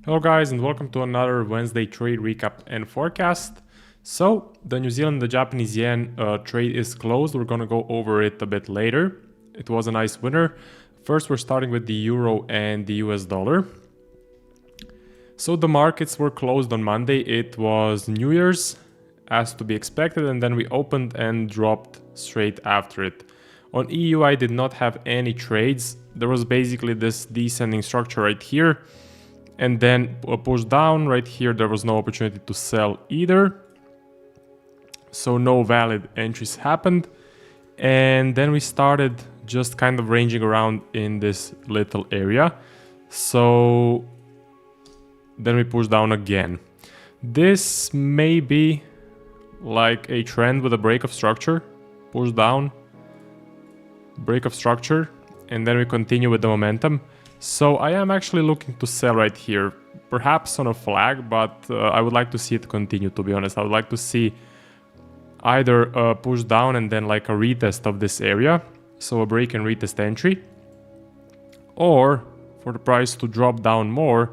Hello guys, and welcome to another Wednesday trade recap and forecast. So the New Zealand, the Japanese yen trade is closed. We're going to go over it a bit later. It was a nice winner. First, we're starting with the euro and the US dollar. So the markets were closed on Monday. It was New Year's, as to be expected, and then we opened and dropped straight after it. On EU, I did not have any trades. There was basically this descending structure right here. And then a push down right here, there was no opportunity to sell either. So no valid entries happened. And then we started just kind of ranging around in this little area. So then we push down again. This may be like a trend with a break of structure. Push down, break of structure, and then we continue with the momentum. So I am actually looking to sell right here, perhaps on a flag, but I would like to see it continue, to be honest. I would like to see either a push down and then like a retest of this area, so a break and retest entry, or for the price to drop down more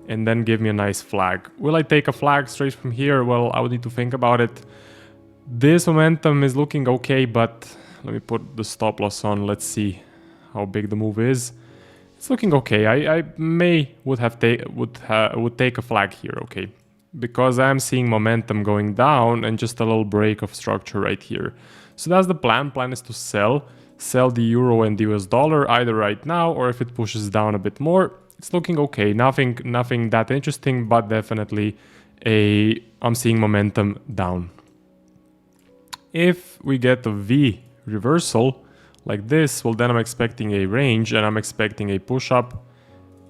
and then give me a nice flag. Will I take a flag straight from here? Well, I would need to think about it. This momentum is looking okay, but let me put the stop loss on. Let's see how big the move is. It's looking okay. I would take a flag here, okay, because I'm seeing momentum going down and just a little break of structure right here. So that's the plan. Plan is to sell the euro and the US dollar either right now, or if it pushes down a bit more. It's looking okay. Nothing that interesting, but definitely I'm seeing momentum down. If we get a V reversal like this, well, then I'm expecting a range and I'm expecting a push up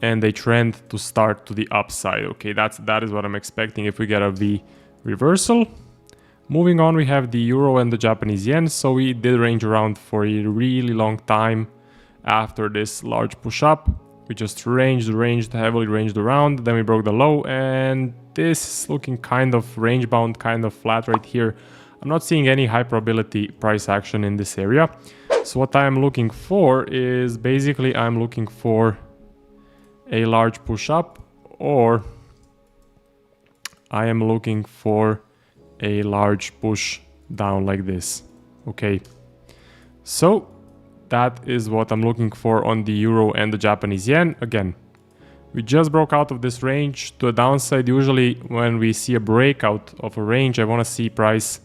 and a trend to start to the upside. Okay, that is what I'm expecting if we get a V reversal. Moving on, we have the euro and the Japanese yen. So we did range around for a really long time after this large push up. We just heavily ranged around, then we broke the low, and this is looking kind of range bound, kind of flat right here. I'm not seeing any high probability price action in this area. So what I am looking for is basically I'm looking for a large push up, or I am looking for a large push down like this. Okay, so that is what I'm looking for on the euro and the Japanese yen. Again, we just broke out of this range to a downside. Usually when we see a breakout of a range, I want to see price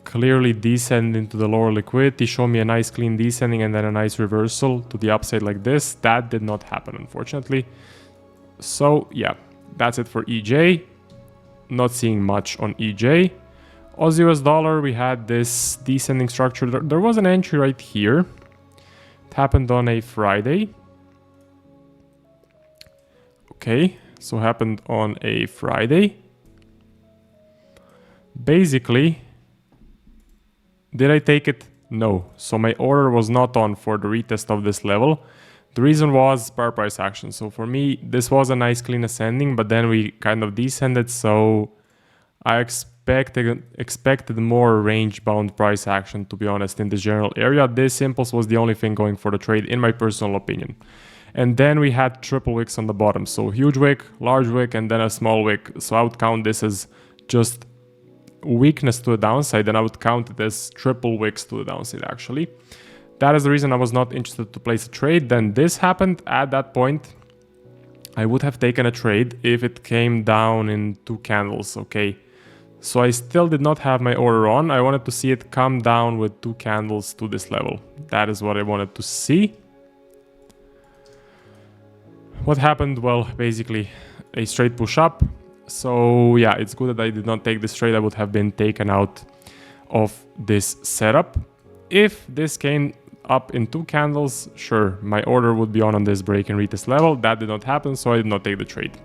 clearly descend into the lower liquidity, show me a nice clean descending and then a nice reversal to the upside like this. That did not happen, unfortunately. So yeah, that's it for EJ. Not seeing much on EJ. Aussie US dollar, we had this descending structure. There was an entry right here. It happened on a Friday. Okay, so happened on a Friday. Basically, did I take it? No. So my order was not on for the retest of this level. The reason was power price action. So for me, this was a nice clean ascending, but then we kind of descended. So I expected more range bound price action, to be honest, in this general area. This impulse was the only thing going for the trade, in my personal opinion. And then we had triple wicks on the bottom. So huge wick, large wick, and then a small wick. So I would count this as just weakness to the downside, and I would count it as triple wicks to the downside actually. That is the reason I was not interested to place a trade. Then this happened. At that point, I would have taken a trade if it came down in 2 candles. Okay, so I still did not have my order on. I wanted to see it come down with 2 candles to this level. That is what I wanted to see. What happened? Well, basically a straight push up. So yeah, it's good that I did not take this trade. I would have been taken out of this setup. If this came up in 2 candles, sure, my order would be on this break and retest level. That did not happen, so I did not take the trade.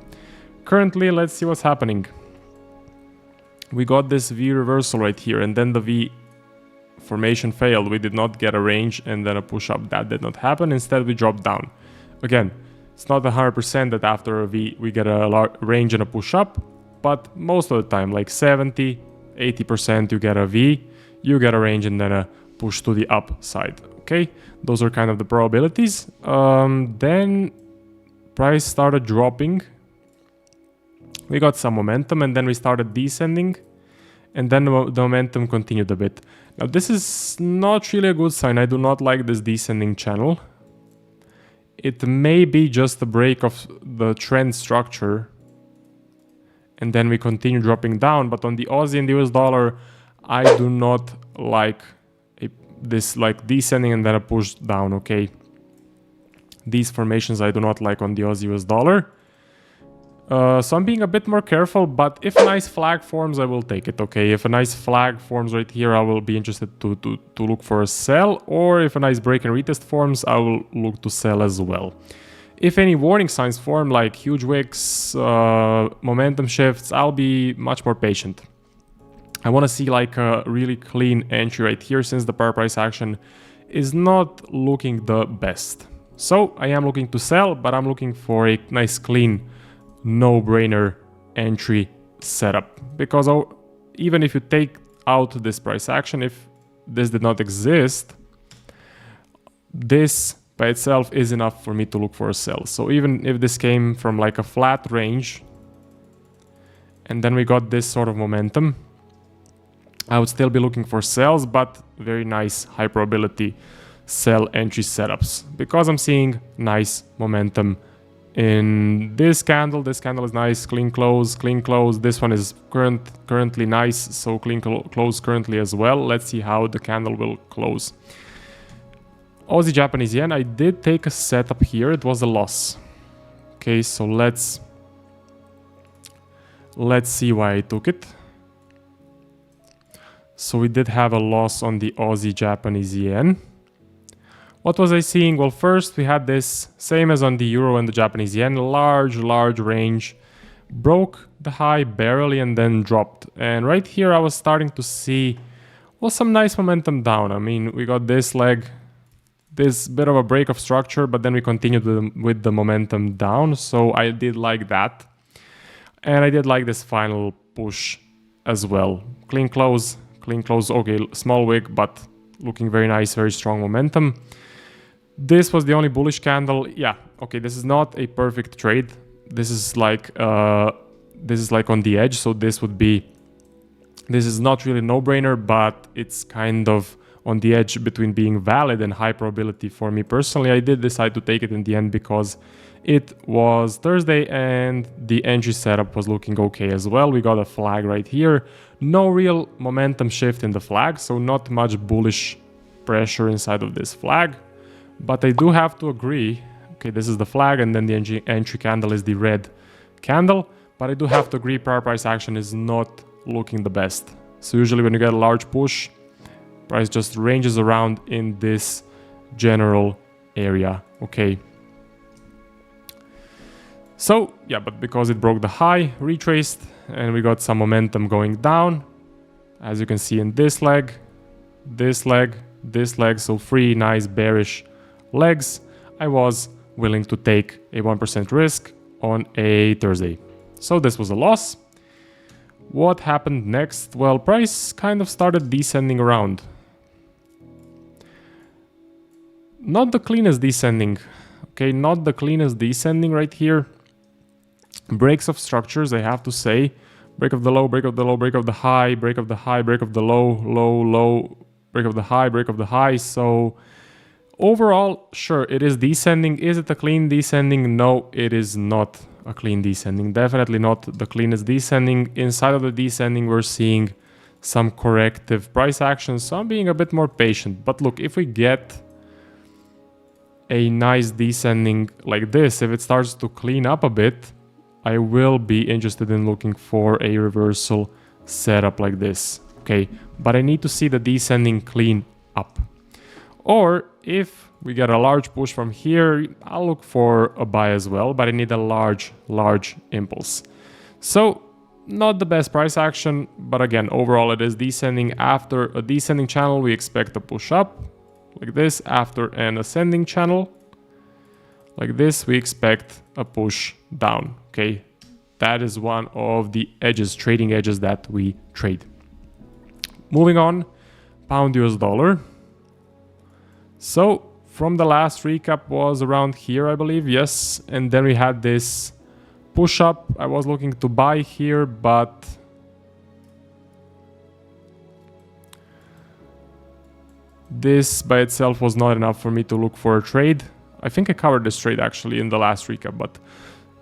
Currently, let's see what's happening. We got this V reversal right here, and then the V formation failed. We did not get a range and then a push up. That did not happen. Instead, we dropped down. Again, it's not 100% that after a V we get a range and a push up, but most of the time, like 70-80%, you get a V, you get a range and then a push to the upside. Okay, those are kind of the probabilities. Then price started dropping We got some momentum and then we started descending, and then the momentum continued a bit. Now this is not really a good sign. I do not like this descending channel. It may be just a break of the trend structure, and then we continue dropping down. But on the Aussie and US dollar, I do not like this like descending and then a push down, okay? These formations I do not like on the Aussie US dollar. So I'm being a bit more careful, but if a nice flag forms, I will take it, okay? If a nice flag forms right here, I will be interested to look for a sell, or if a nice break and retest forms, I will look to sell as well. If any warning signs form, like huge wicks, momentum shifts, I'll be much more patient. I want to see like a really clean entry right here, since the power price action is not looking the best. So I am looking to sell, but I'm looking for a nice clean no-brainer entry setup, because even if you take out this price action, if this did not exist, this by itself is enough for me to look for a sell. So even if this came from like a flat range and then we got this sort of momentum, I would still be looking for sells, but very nice high probability sell entry setups, because I'm seeing nice momentum in this candle. This candle is nice, clean close, clean close. This one is currently nice, so clean close currently as well. Let's see how the candle will close. Aussie Japanese Yen, I did take a setup here. It was a loss. Okay, so let's see why I took it. So we did have a loss on the Aussie Japanese Yen. What was I seeing? Well, first we had this, same as on the Euro and the Japanese Yen, large range, broke the high barely and then dropped. And right here I was starting to see, well, some nice momentum down. I mean, we got this leg, this bit of a break of structure, but then we continued with the momentum down. So I did like that. And I did like this final push as well. Clean close, okay, small wick, but looking very nice, very strong momentum. This was the only bullish candle. Yeah, okay, this is not a perfect trade. This is like on the edge, so this is not really no-brainer, but it's kind of on the edge between being valid and high probability for me personally. I did decide to take it in the end because it was Thursday and the entry setup was looking okay as well. We got a flag right here. No real momentum shift in the flag, so not much bullish pressure inside of this flag. But I do have to agree, okay, this is the flag and then the entry candle is the red candle, but I do have to agree power price action is not looking the best. So usually when you get a large push, price just ranges around in this general area, okay. So yeah, but because it broke the high, retraced, and we got some momentum going down, as you can see in this leg, so 3 nice bearish legs, I was willing to take a 1% risk on a Thursday. So this was a loss. What happened next? Well, price kind of started descending around. Not the cleanest descending, okay, not the cleanest descending right here. Breaks of structures, I have to say. Break of the low, break of the low, break of the high, break of the high, break of the low, low, low, break of the high, break of the high. So overall, sure, it is descending. Is it a clean descending? No, it is not a clean descending. Definitely not the cleanest descending. Inside of the descending, we're seeing some corrective price actions. So I'm being a bit more patient. But look, if we get a nice descending like this, if it starts to clean up a bit, I will be interested in looking for a reversal setup like this. Okay, but I need to see the descending clean up. Or if we get a large push from here, I'll look for a buy as well, but I need a large impulse. So not the best price action, but again, overall it is descending. After a descending channel, we expect a push up like this. After an ascending channel like this, we expect a push down. Okay, that is one of the edges, trading edges that we trade. Moving on, pound US dollar. So from the last recap was around here, I believe, yes. And then we had this push up. I was looking to buy here, but this by itself was not enough for me to look for a trade. I think I covered this trade actually in the last recap, but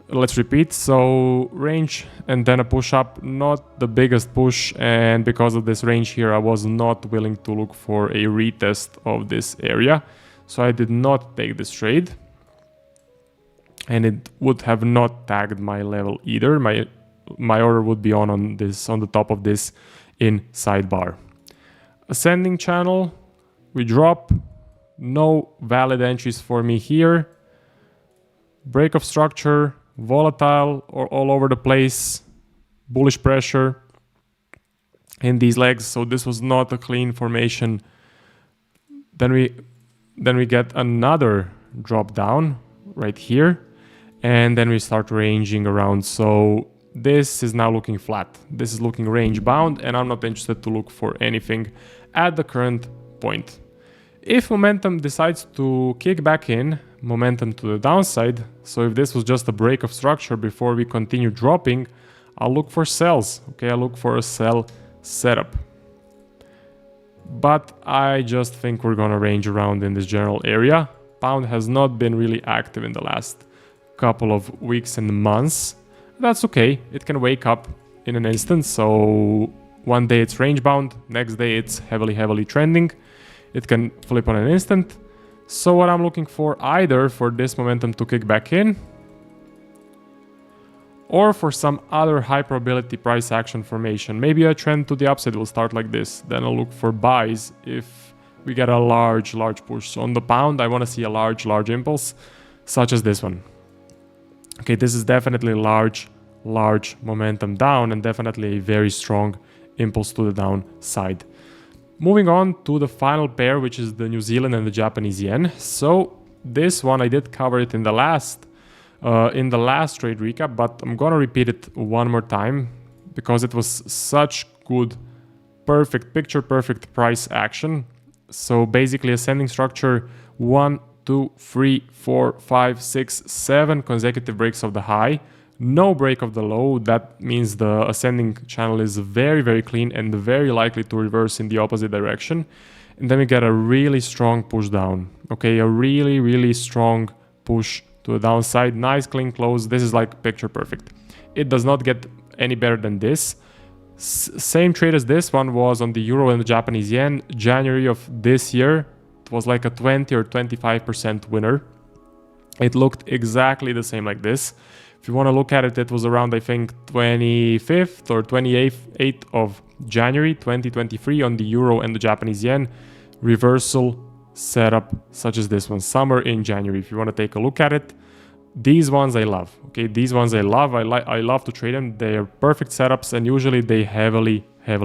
let's repeat. So range and then a push up, not the biggest push, and because of this range here I was not willing to look for a retest of this area, so I did not take this trade, and it would have not tagged my level either. My order would be on the top of this in sidebar. Ascending channel, we drop, no valid entries for me here. Break of structure, volatile or all over the place, bullish pressure in these legs, so this was not a clean formation. Then we get another drop down right here, and then we start ranging around. So this is now looking flat. This is looking range bound, and I'm not interested to look for anything at the current point. If momentum decides to kick back in, momentum to the downside, so if this was just a break of structure before we continue dropping, I'll look for sells. Okay, I'll look for a sell setup. But I just think we're gonna range around in this general area. Pound has not been really active in the last couple of weeks and months. That's okay, it can wake up in an instant. So one day it's range bound, next day it's heavily trending. It can flip on an instant. So what I'm looking for, either for this momentum to kick back in, or for some other high probability price action formation. Maybe a trend to the upside will start like this. Then I'll look for buys if we get a large push. So on the pound, I want to see a large impulse, such as this one. Okay, this is definitely large momentum down, and definitely a very strong impulse to the downside. Moving on to the final pair, which is the New Zealand and the Japanese yen. So this one I did cover it in the last trade recap, but I'm gonna repeat it one more time because it was such good, perfect price action. So basically ascending structure, 1, 2, 3, 4, 5, 6, 7 consecutive breaks of the high. No break of the low. That means the ascending channel is very clean and very likely to reverse in the opposite direction. And then we get a really strong push down. Okay, a really strong push to the downside. Nice clean close. This is like picture perfect. It does not get any better than this. Same trade as this one was on the euro and the Japanese yen. January of this year, it was like a 20 or 25% winner. It looked exactly the same like this. If you want to look at it, it was around, I think, 25th or 28th of January 2023 on the euro and the Japanese yen. Reversal setup such as this one, somewhere in January. If you want to take a look at it, these ones I love. Okay, these ones I love. I love to trade them. They are perfect setups, and usually they heavily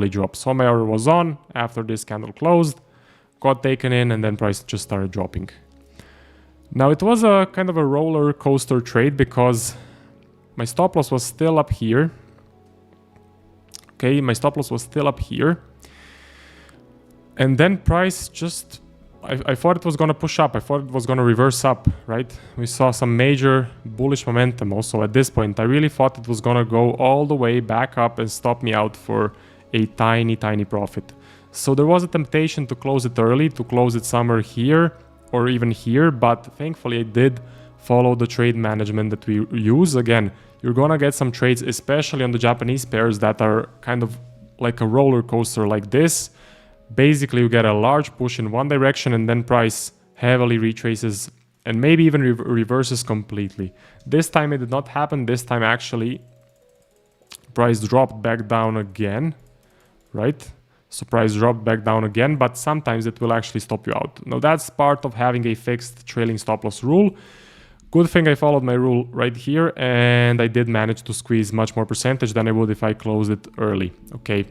drop. So my order was on after this candle closed, got taken in, and then price just started dropping. Now it was a kind of a roller coaster trade because my stop loss was still up here. Okay, my stop loss was still up here. And then price just, I thought it was going to push up. I thought it was going to reverse up, right? We saw some major bullish momentum also at this point. I really thought it was going to go all the way back up and stop me out for a tiny profit. So there was a temptation to close it early, to close it somewhere here or even here, but thankfully I did follow the trade management that we use. Again, you're gonna get some trades, especially on the Japanese pairs, that are kind of like a roller coaster like this. Basically, you get a large push in one direction and then price heavily retraces and maybe even reverses completely. This time it did not happen. This time actually price dropped back down again, right? So price dropped back down again, but sometimes it will actually stop you out. Now that's part of having a fixed trailing stop loss rule. Good thing I followed my rule right here, and I did manage to squeeze much more percentage than I would if I closed it early. Okay,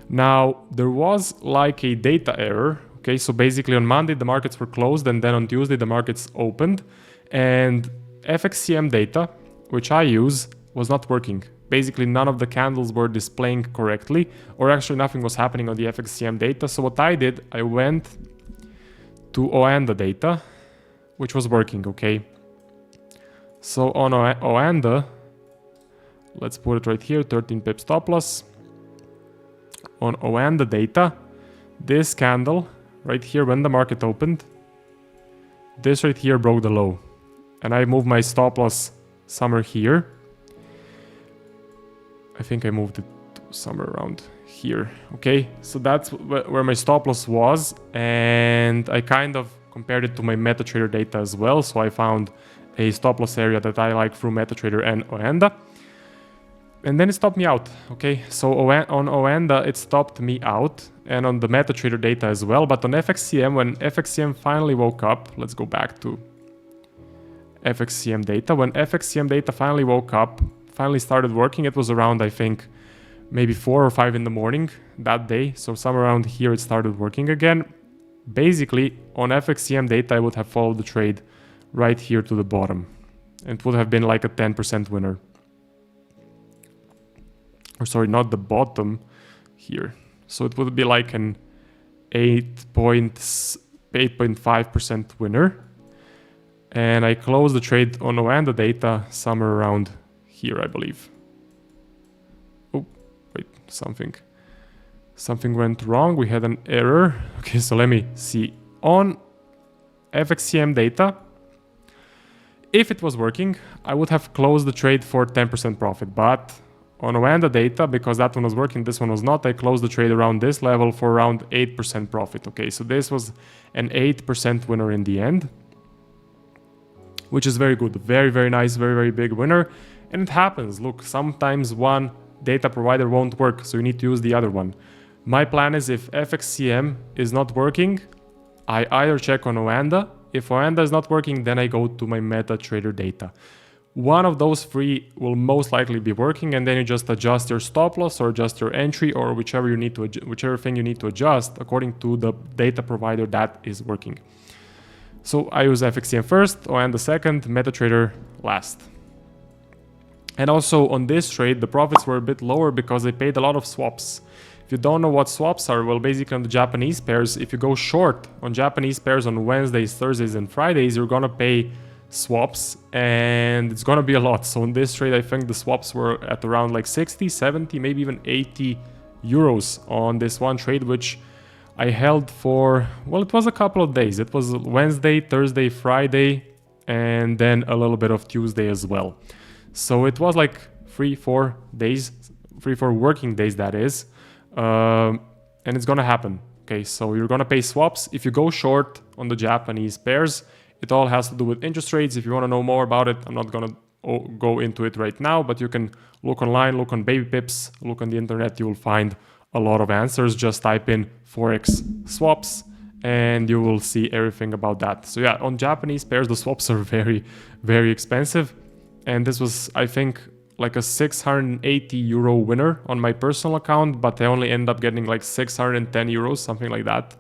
now there was like a data error. Okay, so basically on Monday the markets were closed, and then on Tuesday the markets opened, and FXCM data, which I use, was not working. Basically none of the candles were displaying correctly, or actually nothing was happening on the FXCM data. So what I did, I went to Oanda data, which was working. Okay, so on Oanda, let's put it right here, 13 pip stop loss. On ON, the data, this candle right here when the market opened, this right here broke the low. And I moved my stop loss somewhere here. I think I moved it somewhere around here. Okay, so that's where my stop loss was. And I kind of compared it to my MetaTrader data as well. So I found a stop loss area that I like through MetaTrader and Oanda. And then it stopped me out. Okay, so on Oanda, it stopped me out. And on the MetaTrader data as well. But on FXCM, when FXCM finally woke up, let's go back to FXCM data. When FXCM data finally woke up, finally started working, it was around, I think, maybe 4 or 5 in the morning that day. So somewhere around here it started working again. Basically, on FXCM data, I would have followed the trade right here to the bottom. It would have been like a 10% winner. Or sorry, not the bottom, here. So it would be like an 8.5% winner. And I closed the trade on Oanda data somewhere around here, I believe. Oh, wait, something went wrong. We had an error. Okay, so let me see. On FXCM data, if it was working, I would have closed the trade for 10% profit. But on Oanda data, because that one was working, this one was not, I closed the trade around this level for around 8% profit. Okay, so this was an 8% winner in the end, which is very good. Very, very nice, very, very big winner. And it happens. Look, sometimes one data provider won't work, so you need to use the other one. My plan is if FXCM is not working, I either check on Oanda. If Oanda is not working, then I go to my MetaTrader data. One of those three will most likely be working, and then you just adjust your stop loss or adjust your entry or whichever thing you need to adjust according to the data provider that is working. So I use FXCM first, Oanda second, MetaTrader last. And also on this trade, the profits were a bit lower because I paid a lot of swaps. If you don't know what swaps are, well, basically on the Japanese pairs, if you go short on Japanese pairs on Wednesdays, Thursdays, and Fridays, you're gonna pay swaps, and it's gonna be a lot. So in this trade, I think the swaps were at around like 60, 70, maybe even 80 euros on this one trade, which I held for, well, it was a couple of days. It was Wednesday, Thursday, Friday, and then a little bit of Tuesday as well. So it was like 3-4 days, 3-4 working days, that is. And it's gonna happen. Okay, so you're gonna pay swaps. If you go short on the Japanese pairs, it all has to do with interest rates. If you want to know more about it, I'm not gonna go into it right now, but you can look online, look on baby pips, look on the internet. You will find a lot of answers. Just type in Forex swaps and you will see everything about that. So yeah, on Japanese pairs, the swaps are very, very expensive. And this was, I think, like a 680 euro winner on my personal account, but I only end up getting like 610 euros, something like that.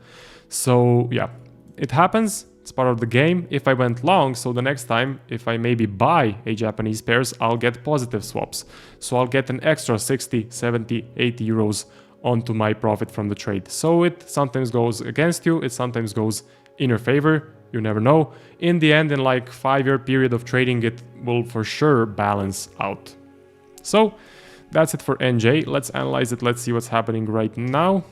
So yeah, it happens. It's part of the game. If I went long, so the next time, if I maybe buy a Japanese pairs, I'll get positive swaps. So I'll get an extra 60, 70, 80 euros onto my profit from the trade. So it sometimes goes against you. It sometimes goes in your favor. You never know. In the end, in like 5-year period of trading, it will for sure balance out. So that's it for NJ. Let's analyze it. Let's see what's happening right now.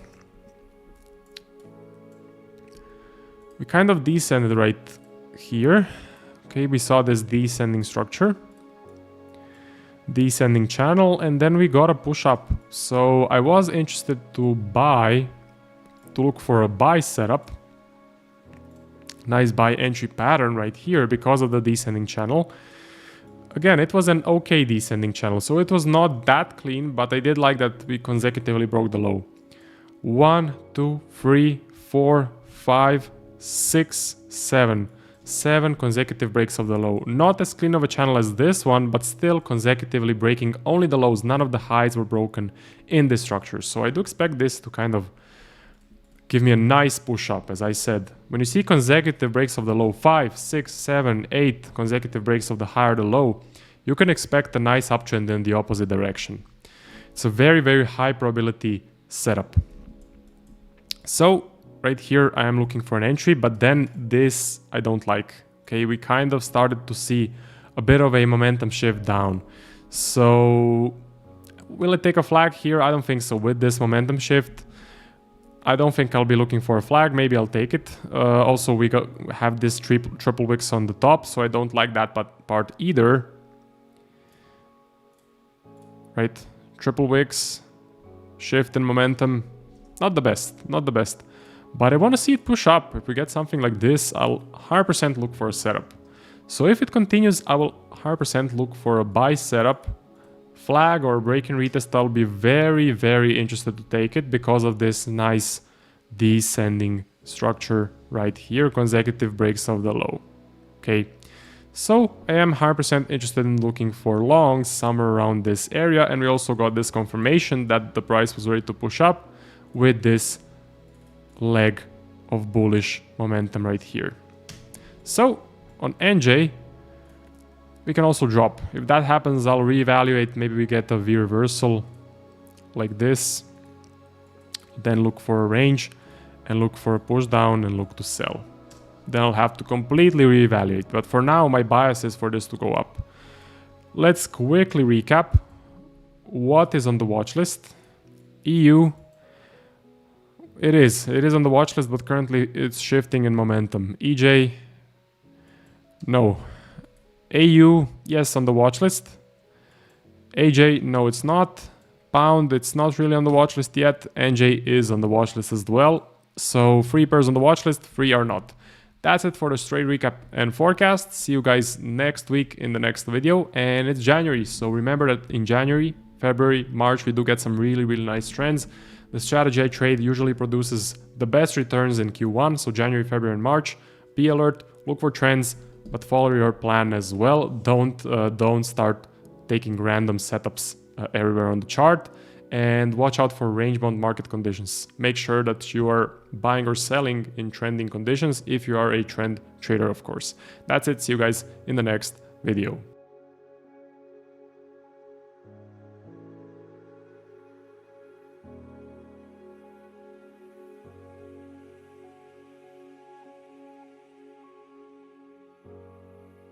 We kind of descended right here. Okay, we saw this descending structure, descending channel, and then we got a push up. So I was interested to look for a buy setup. Nice buy entry pattern right here because of the descending channel. Again, it was an okay descending channel, so it was not that clean, but I did like that we consecutively broke the low. 1, 2, 3, 4, 5, 6, 7. 7 consecutive breaks of the low. Not as clean of a channel as this one, but still consecutively breaking only the lows. None of the highs were broken in this structure. So I do expect this to kind of give me a nice push up, as I said. When you see consecutive breaks of the low, 5, 6, 7, 8 consecutive breaks of the higher the low, you can expect a nice uptrend in the opposite direction. It's a very, very high probability setup. So right here, I am looking for an entry, but then this I don't like. Okay, we kind of started to see a bit of a momentum shift down. So will it take a flag here? I don't think so. With this momentum shift, I don't think I'll be looking for a flag. Maybe I'll take it. Also, we have this triple wicks on the top, so I don't like that part either. Right? Triple wicks, shift in momentum. Not the best. Not the best. But I want to see it push up. If we get something like this, I'll 100% look for a setup. So if it continues, I will 100% look for a buy setup. Flag or break and retest, I'll be very, very interested to take it because of this nice descending structure right here, consecutive breaks of the low. Okay, so I am 100% interested in looking for longs somewhere around this area, and we also got this confirmation that the price was ready to push up with this leg of bullish momentum right here. So on NJ, we can also drop. If that happens, I'll reevaluate. Maybe we get a V reversal like this. Then look for a range and look for a push down and look to sell. Then I'll have to completely reevaluate. But for now, my bias is for this to go up. Let's quickly recap. What is on the watch list? EU. It is on the watch list, but currently it's shifting in momentum. EJ. No. AU, yes, on the watch list. AJ, no, it's not. Pound, it's not really on the watch list yet. NJ is on the watch list as well. So 3 pairs on the watch list, 3 are not. That's it for the straight recap and forecast. See you guys next week in the next video. And it's January, so remember that in January, February, March, we do get some really, really nice trends. The strategy I trade usually produces the best returns in Q1, so January, February, and March. Be alert, look for trends, but follow your plan as well. Don't start taking random setups everywhere on the chart, and watch out for range-bound market conditions. Make sure that you are buying or selling in trending conditions if you are a trend trader, of course. That's it. See you guys in the next video.